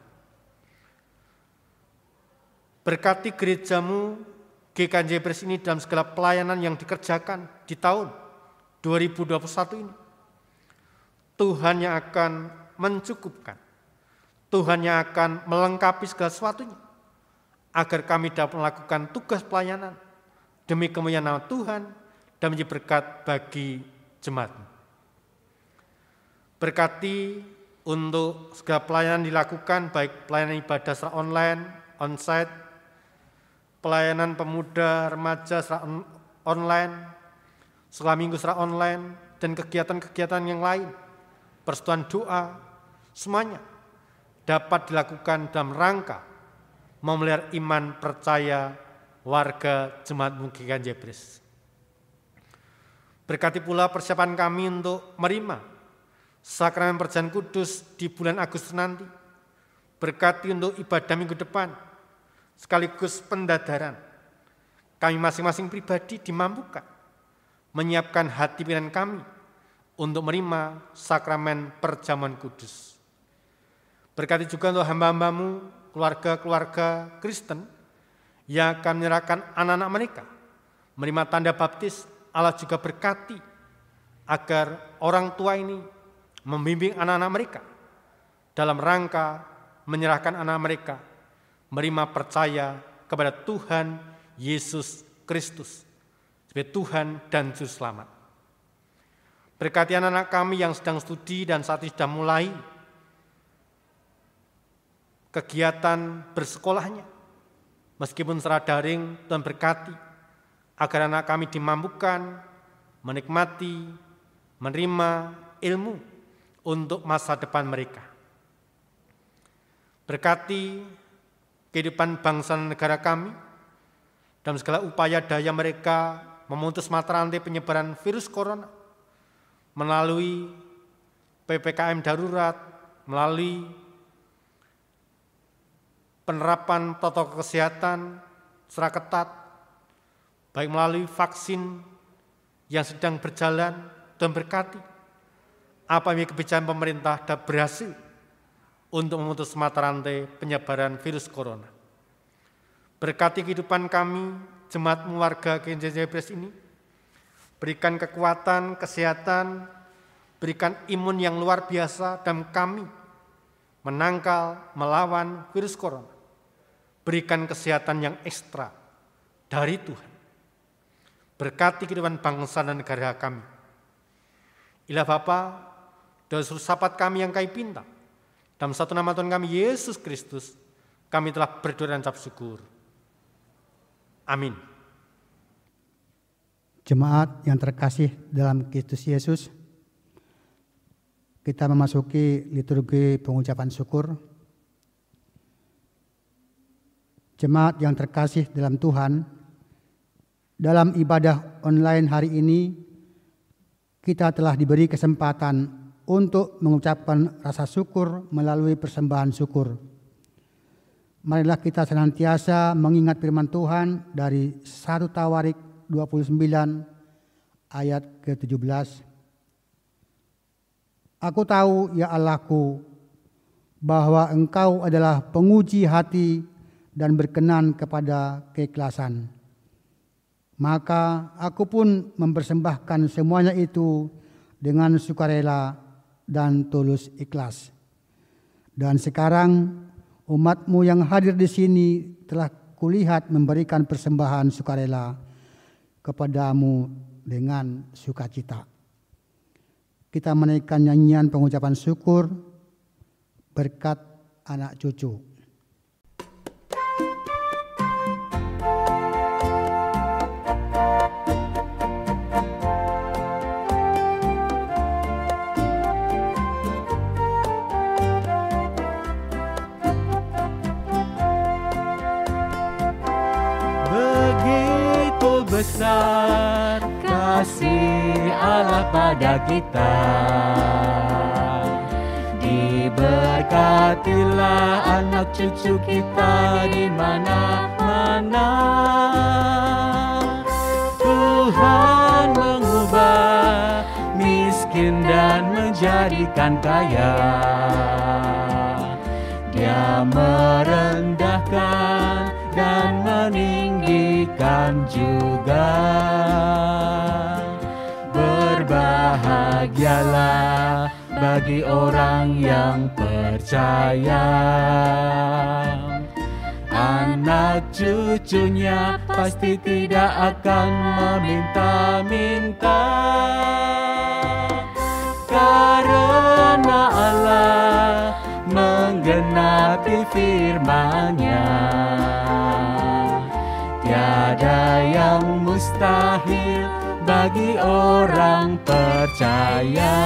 Berkati gerejamu GKJ Jebres ini dalam segala pelayanan yang dikerjakan di tahun 2021 ini. Tuhan yang akan mencukupkan, Tuhan yang akan melengkapi segala sesuatunya, agar kami dapat melakukan tugas pelayanan demi kemuliaan nama Tuhan dan menjadi berkat bagi jemaat-Mu. Berkati untuk segala pelayanan dilakukan, baik pelayanan ibadah secara online, onsite, pelayanan pemuda, remaja secara online, sekolah minggu secara online, dan kegiatan-kegiatan yang lain, persekutuan doa, semuanya dapat dilakukan dalam rangka memelihara iman percaya warga jemaat GKJ Jebres. Berkati pula persiapan kami untuk menerima sakramen perjamuan kudus di bulan Agustus nanti. Berkati untuk ibadah minggu depan, sekaligus pendadaran. Kami masing-masing pribadi dimampukan menyiapkan hati pikiran kami untuk menerima sakramen perjamuan kudus. Berkati juga untuk hamba-hambamu, keluarga-keluarga Kristen yang akan menyerahkan anak-anak mereka menerima tanda baptis. Allah juga berkati agar orang tua ini membimbing anak-anak mereka dalam rangka menyerahkan anak mereka menerima percaya kepada Tuhan Yesus Kristus sebagai Tuhan dan Juru Selamat. Berkati anak-anak kami yang sedang studi dan saat ini sudah mulai kegiatan bersekolahnya, meskipun secara daring. Tuhan berkati agar anak kami dimampukan menikmati, menerima ilmu untuk masa depan mereka. Berkati kehidupan bangsa dan negara kami dalam segala upaya daya mereka memutus mata rantai penyebaran virus corona melalui PPKM darurat, melalui penerapan protokol kesehatan secara ketat, baik melalui vaksin yang sedang berjalan. Dan berkati apabila kebijakan pemerintah sudah berhasil untuk memutus mata rantai penyebaran virus corona. Berkati kehidupan kami, jemaat warga GKJ Jebres ini, berikan kekuatan, kesehatan, berikan imun yang luar biasa dan kami menangkal, melawan virus corona. Berikan kesehatan yang ekstra dari Tuhan. Berkati kehidupan bangsa dan negara kami. Ilah Bapa, dan seluruh sahabat kami yang kami pinta, dalam satu nama Tuhan kami Yesus Kristus, kami telah berdoa dan ucap syukur. Amin. Jemaat yang terkasih dalam Kristus Yesus, kita memasuki liturgi pengucapan syukur. Jemaat yang terkasih dalam Tuhan, dalam ibadah online hari ini, kita telah diberi kesempatan untuk mengucapkan rasa syukur melalui persembahan syukur. Marilah kita senantiasa mengingat firman Tuhan dari 1 Tawarik 29 ayat ke-17. Aku tahu ya Allahku bahwa Engkau adalah penguji hati dan berkenan kepada keikhlasan. Maka aku pun mempersembahkan semuanya itu dengan sukarela dan tulus ikhlas. Dan sekarang umat-Mu yang hadir di sini telah kulihat memberikan persembahan sukarela kepadamu dengan sukacita. Kita menaikkan nyanyian pengucapan syukur berkat anak cucu. Begitu besar kasih Allah pada kita, diberkatilah anak cucu kita di mana-mana. Tuhan mengubah miskin dan menjadikan kaya. Dia merendahkan dan meninggikan juga. Berbahagialah bagi orang yang percaya, anak cucunya pasti tidak akan meminta-minta. Karena Allah menggenapi firman-Nya, tiada yang mustahil bagi orang percaya.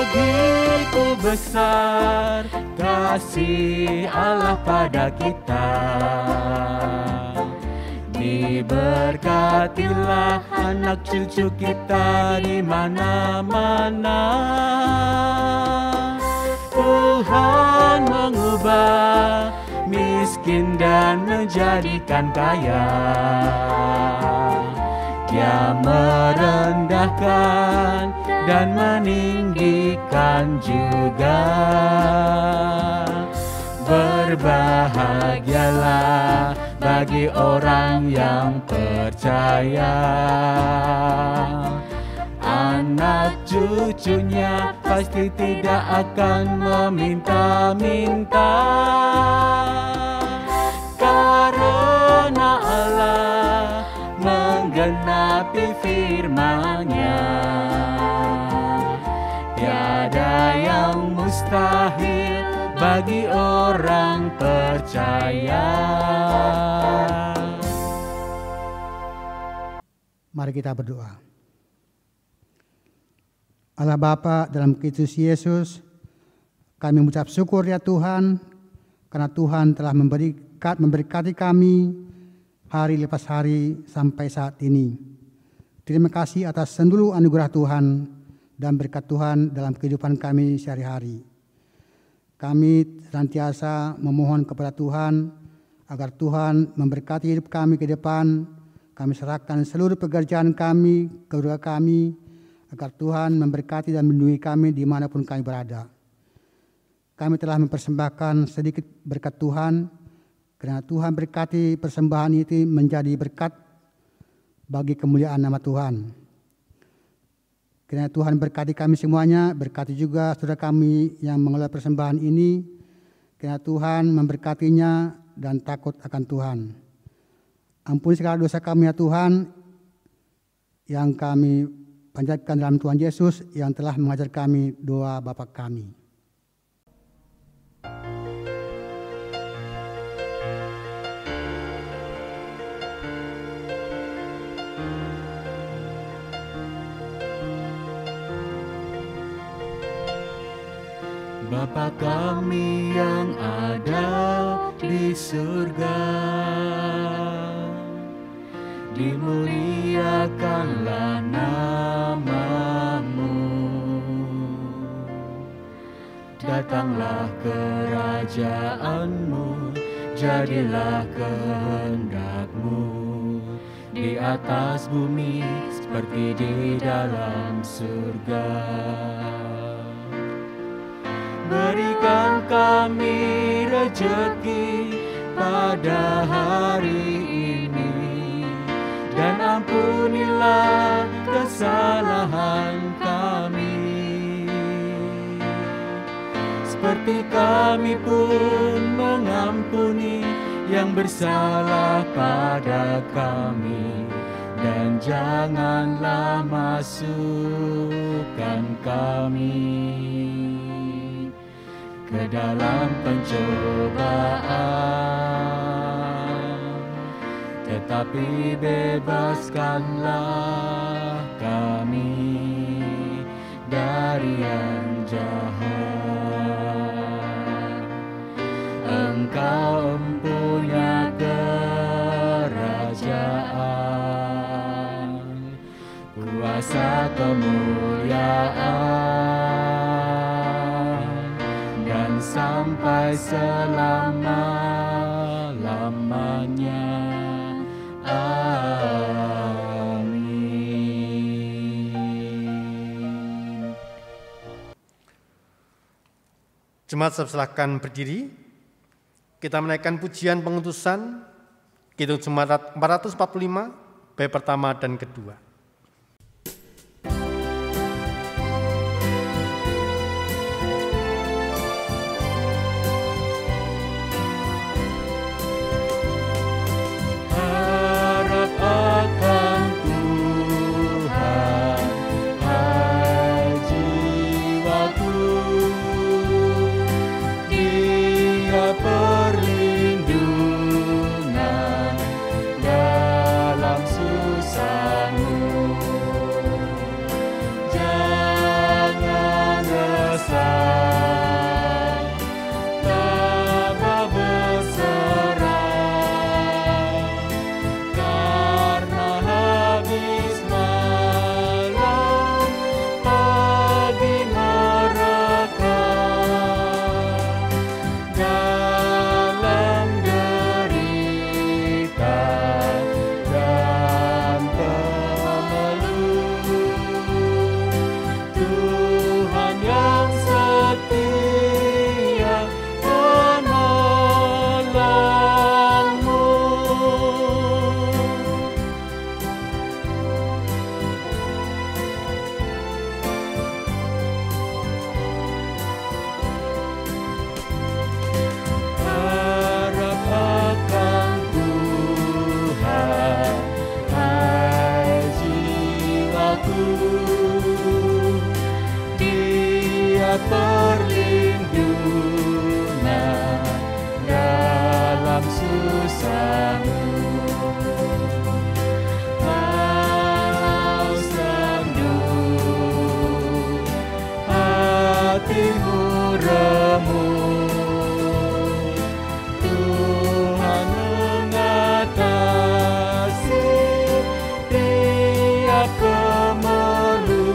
Begitu besar kasih Allah pada kita, diberkatilah anak cucu kita di mana-mana. Tuhan mengubah miskin dan menjadikan kaya. Dia merendahkan dan meninggikan juga. Berbahagialah bagi orang yang percaya, anak cucunya pasti tidak akan meminta-minta. Karena Allah menggenapi firman-Nya, tiada yang mustahil bagi orang percaya. Mari kita berdoa. Allah Bapa, dalam Kristus Yesus, kami mengucap syukur ya Tuhan, karena Tuhan telah memberkati kami hari lepas hari sampai saat ini. Terima kasih atas seluruh anugerah Tuhan dan berkat Tuhan dalam kehidupan kami sehari-hari. Kami senantiasa memohon kepada Tuhan agar Tuhan memberkati hidup kami ke depan. Kami serahkan seluruh pekerjaan kami, keluarga kami, agar Tuhan memberkati dan melindungi kami dimanapun kami berada. Kami telah mempersembahkan sedikit berkat Tuhan, karena Tuhan berkati persembahan itu menjadi berkat bagi kemuliaan nama Tuhan. Kiranya Tuhan berkati kami semuanya, berkati juga saudara kami yang mengelola persembahan ini. Kiranya Tuhan memberkatinya dan takut akan Tuhan. Ampuni segala dosa kami ya Tuhan, yang kami panjatkan dalam Tuhan Yesus yang telah mengajar kami doa Bapa kami. Bapa kami yang ada di surga, dimuliakanlah nama-Mu. Datanglah kerajaan-Mu, jadilah kehendak-Mu di atas bumi seperti di dalam surga. Berikan kami rejeki pada hari ini, dan ampunilah kesalahan kesalahan kami, seperti kami pun mengampuni yang bersalah pada kami. Dan janganlah masukkan kami ke dalam pencobaan, tetapi bebaskanlah kami dari yang jahat. Engkau empunya kerajaan, kuasa kemuliaan, dan sampai selama-lamanya. Amin. Jemaat, saya silakan berdiri. Kita menaikkan pujian pengutusan Kidung Jemaat 445 bait pertama dan kedua. Harap akan Tuhan, hai jiwaku, Dia perlindungan dalam susahmu. Jangan resah, tabah berserah, karena habis malam pagi mereka. Dalam derita dan kemeluh, Tuhan yang setia menolongmu. Harap akan Tuhan, hai jiwaku, Dia perlindungan dalam susahmu. Walau sendu hatimu remuk, Tuhan mengatasi tiap kemeluh.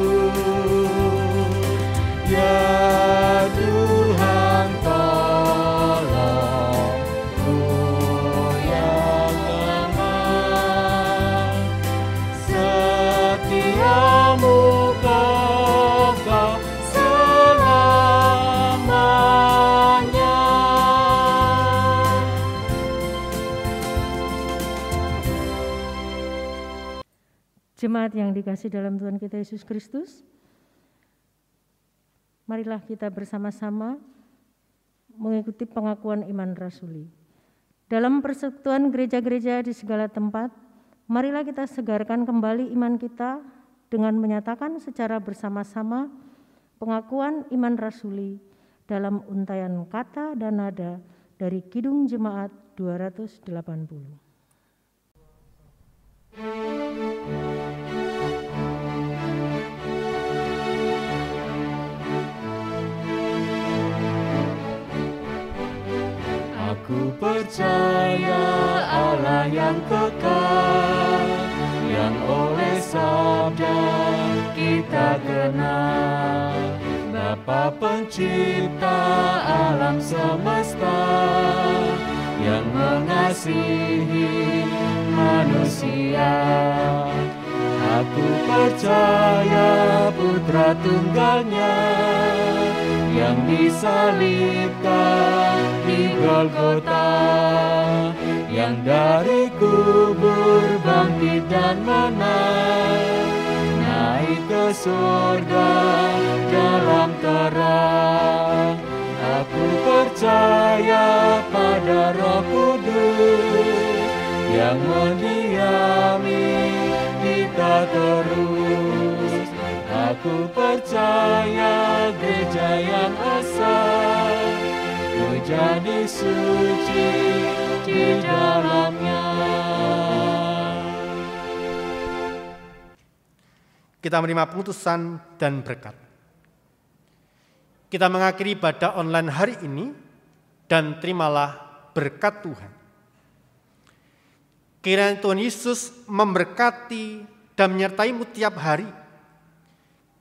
Ya Tuhan, tolongku yang lemah, setiamu kekal selamanya. Jemaat yang dikasihi dalam Tuhan kita Yesus Kristus, marilah kita bersama-sama mengikuti pengakuan iman rasuli. Dalam persekutuan gereja-gereja di segala tempat, marilah kita segarkan kembali iman kita dengan menyatakan secara bersama-sama pengakuan iman rasuli dalam untaian kata dan nada dari Kidung Jemaat 280. Aku percaya Allah yang kekal, yang oleh sabda kita kenal, Bapa pencipta alam semesta, yang mengasihi manusia. Aku percaya Putra Tunggalnya yang disalibkan di Golgota, yang dari kubur bangkit dan menang, kami ke surga dalam terang. Aku percaya pada Roh Kudus yang mendiami kita terus. Aku percaya gereja yang asal, ku jadi suci di dalamnya. Kita menerima putusan dan berkat. Kita mengakhiri ibadah online hari ini dan terimalah berkat Tuhan. Kiranya Tuhan Yesus memberkati dan menyertai-mu tiap hari.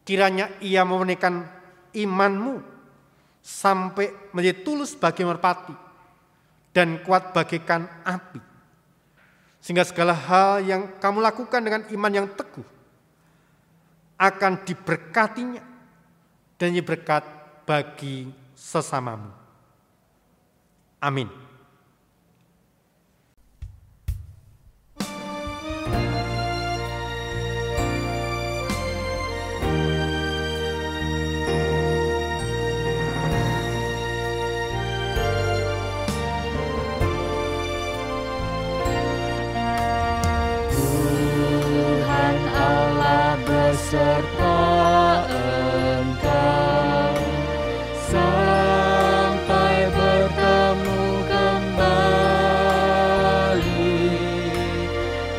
Kiranya Ia memurnikan imanmu sampai menjadi tulus bagi merpati dan kuat bagaikan api. Sehingga segala hal yang kamu lakukan dengan iman yang teguh akan diberkatinya dan berkat bagi sesamamu. Amin. Tuhan Allah beserta engkau sampai bertemu kembali.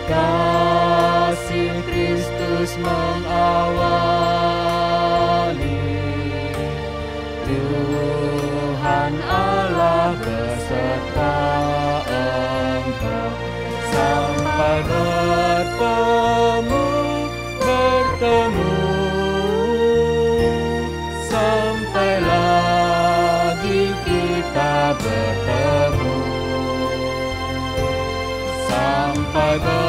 Kasih Kristus mengawali. Tuhan Allah beserta engkau sampai bertemu sampai lagi kita bertemu, sampai bertemu